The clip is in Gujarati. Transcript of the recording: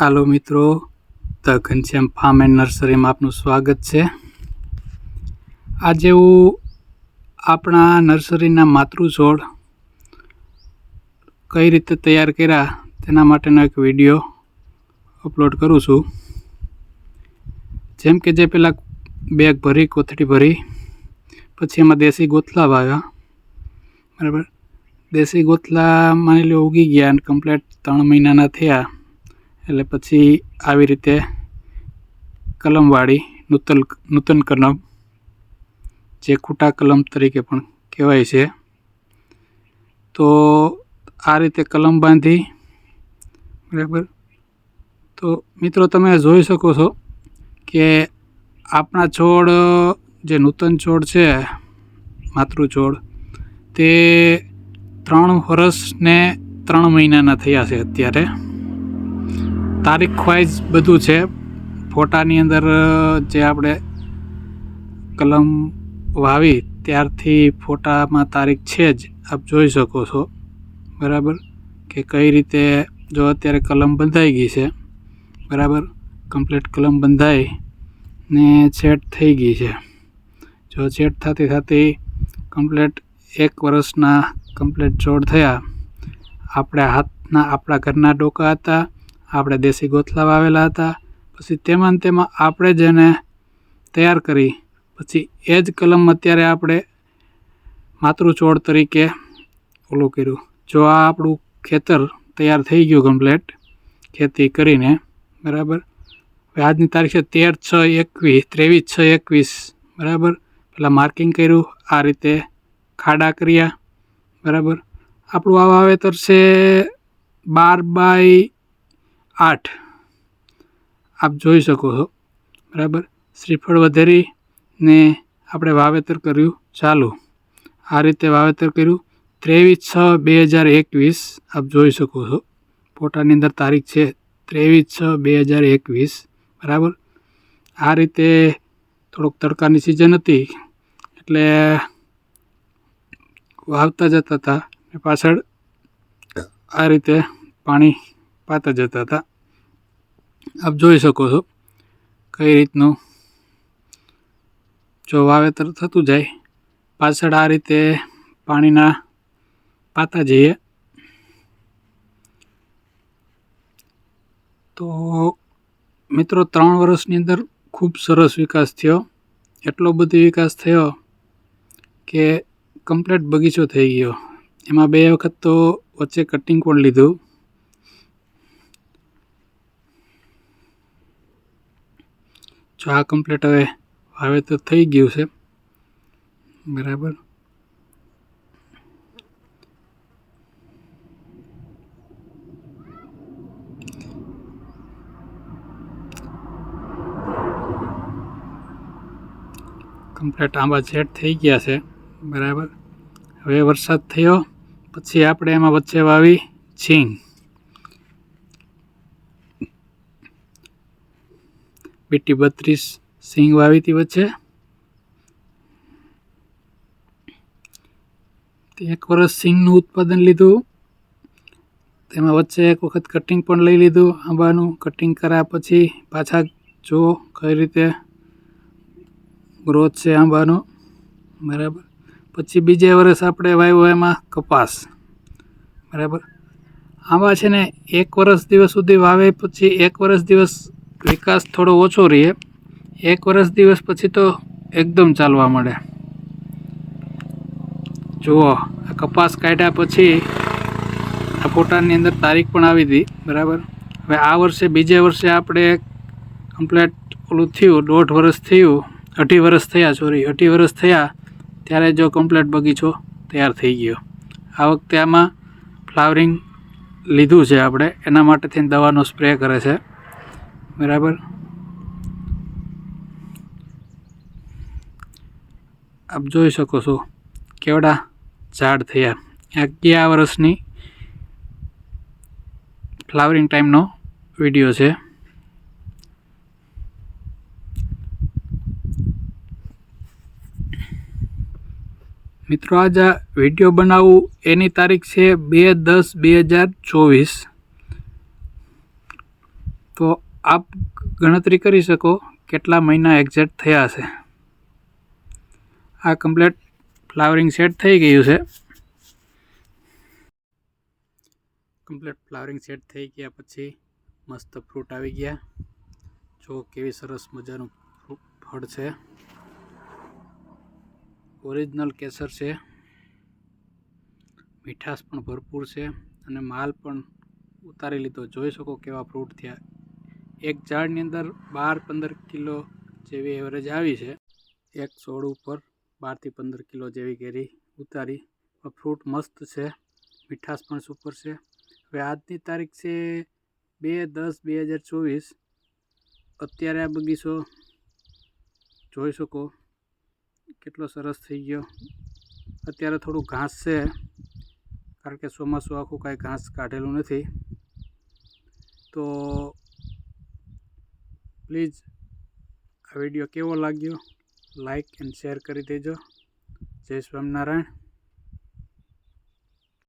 હાલો મિત્રો, ધ ઘનશ્યામ ફાર્મ એન્ડ નર્સરીમાં આપનું સ્વાગત છે. આજે હું આપણા નર્સરીના માતૃ છોડ કઈ રીતે તૈયાર કર્યા તેના માટેનો એક વિડીયો અપલોડ કરું છું. જેમ કે જે પહેલાં બેગ ભરી, કોથળી ભરી, પછી એમાં દેશી ગોથલા વાવ્યા. બરાબર, દેશી ગોથલા માની લો ઉગી ગયા અને કમ્પ્લેટ 3 મહિનાના થયા. એટલે પછી આવી રીતે કલમવાળી નૂતન કલમ, જે ખૂટા કલમ તરીકે પણ કહેવાય છે, તો આ રીતે કલમ બાંધી. બરાબર, તો મિત્રો તમે જોઈ શકો છો કે આપણા છોડ, જે નૂતન છોડ છે, માતૃ છોડ, તે 3 વર્ષ ને 3 મહિનાના થયા છે. અત્યારે તારીખ વાઇઝ બધું છે. ફોટાની અંદર જે આપણે કલમ વાવી ત્યારથી ફોટામાં તારીખ છે જ, આપ જોઈ શકો છો. બરાબર, કે કઈ રીતે જો અત્યારે કલમ બંધાઈ ગઈ છે. બરાબર, કમ્પ્લીટ કલમ બંધાઈ ને સેટ થઈ ગઈ છે. જો સેટ થતી કમ્પ્લીટ 1 વર્ષના કમ્પ્લીટ છોડ થયા. આપણા ઘરના ડોકા હતા, આપણે દેશી ગોથલા વાવેલા હતા. પછી તેમાં આપણે જ એને તૈયાર કરી, પછી એ જ કલમ અત્યારે આપણે માતૃ છોડ તરીકે ઓલું કર્યું. જો આ આપણું ખેતર તૈયાર થઈ ગયું કમ્પ્લેટ ખેતી કરીને. બરાબર, હવે આજની તારીખ છે 23/6/21. બરાબર, પેલા માર્કિંગ કર્યું, આ રીતે ખાડા કર્યા. બરાબર, આપણું આ વાવેતર છે 12/8, આપ જોઈ શકો છો. બરાબર, શ્રીફળ વધેરી ને આપણે વાવેતર કર્યું ચાલુ. આ રીતે વાવેતર કર્યું 23/6/2021. આપ જોઈ શકો છો, ફોટાની અંદર તારીખ છે 23/6/2021. બરાબર, આ રીતે થોડોક તડકાની સિઝન હતી એટલે વાવતા જતા હતા, પાછળ આ રીતે પાણી પાતા જતા હતા. આપ જોઈ શકો છો કઈ રીતનું જો વાવેતર થતું જાય, પાછળ આ રીતે પાણીના પાતા જઈએ. તો મિત્રો 3 વર્ષની અંદર ખૂબ સરસ વિકાસ થયો. એટલો બધો વિકાસ થયો કે કમ્પ્લીટ બગીચો થઈ ગયો. એમાં 2 વખત તો વચ્ચે કટિંગ પણ લીધું. જો આ કમ્પ્લીટ હવે વાવેતર થઈ ગયું છે. બરાબર, કમ્પ્લીટ આંબા સેટ થઈ ગયા છે. બરાબર, હવે વરસાદ થયો પછી આપણે એમાં વચ્ચે વાવી છીંગ. બીટી 32 સિંગ વાવી હતી વચ્ચે. 1 વર્ષ સિંગનું ઉત્પાદન લીધું. તેમાં વચ્ચે 1 વખત કટિંગ પણ લઈ લીધું આંબાનું. કટિંગ કર્યા પછી પાછા જુઓ કઈ રીતે ગ્રોથ છે આંબાનો. બરાબર, પછી બીજે વર્ષ આપણે વાવ્યો એમાં કપાસ. બરાબર, આંબા છે ને 1 વર્ષ દિવસ સુધી વાવે પછી 1 વર્ષ દિવસ વિકાસ થોડો ઓછો રહે. 1 વર્ષ દિવસ પછી તો એકદમ ચાલવા મળે. જુઓ, આ કપાસ કાઢ્યા પછી આ ફોટાની અંદર તારીખ પણ આવી હતી. બરાબર, હવે આ વર્ષે બીજે વર્ષે આપણે કમ્પ્લેટ ઓલું થયું, 1.5 વર્ષ થયું, 2.5 વર્ષ થયા, 2.5 વર્ષ થયા ત્યારે જો કમ્પ્લેટ બગીચો તૈયાર થઈ ગયો. આ વખતે આમાં ફ્લાવરિંગ લીધું છે આપણે, એના માટે થઈને દવાનો સ્પ્રે કરે છે. બરાબર, આપ જોઈ શકો છો કેવડા ઝાડ થયા. આ 11 વર્ષની ફ્લાવરિંગ ટાઈમનો વિડીયો છે. મિત્રો આજ આ વિડીયો બનાવવું એની તારીખ છે 2/10/2024. તો આપ ગણતરી કરી શકો કેટલા મહિના એક્ઝેક્ટ થયા હશે. આ કમ્પ્લીટ ફ્લાવરિંગ સેટ થઈ ગયું છે. કમ્પ્લીટ ફ્લાવરિંગ સેટ થઈ ગયા પછી મસ્ત ફ્રૂટ આવી ગયા. જો કેવી સરસ મજાનું ફળ છે. ઓરિજિનલ કેસર છે. મીઠાશ પણ ભરપૂર છે અને માલ પણ ઉતારી લીધો. જોઈ શકો કેવા ફ્રૂટ થયા. એક ઝાડની અંદર 12-15 કિલો જેવી એવરેજ આવી છે. એક છોડ ઉપર 12 થી 15 કિલો જેવી કેરી ઉતારી. ફ્રૂટ મસ્ત છે, મીઠાશ પણ સુપર છે. હવે આજની તારીખ છે 2/10/2024. અત્યારે આ બગીચો જોઈ શકો કેટલો સરસ થઈ ગયો. અત્યારે થોડું ઘાસ છે કારણ કે ચોમાસું આખું કાંઈ ઘાસ કાઢેલું નથી. તો પ્લીઝ આ વિડીયો કેવો લાગ્યો લાઈક એન્ડ શેર કરી દેજો. જય સ્વામિનારાયણ.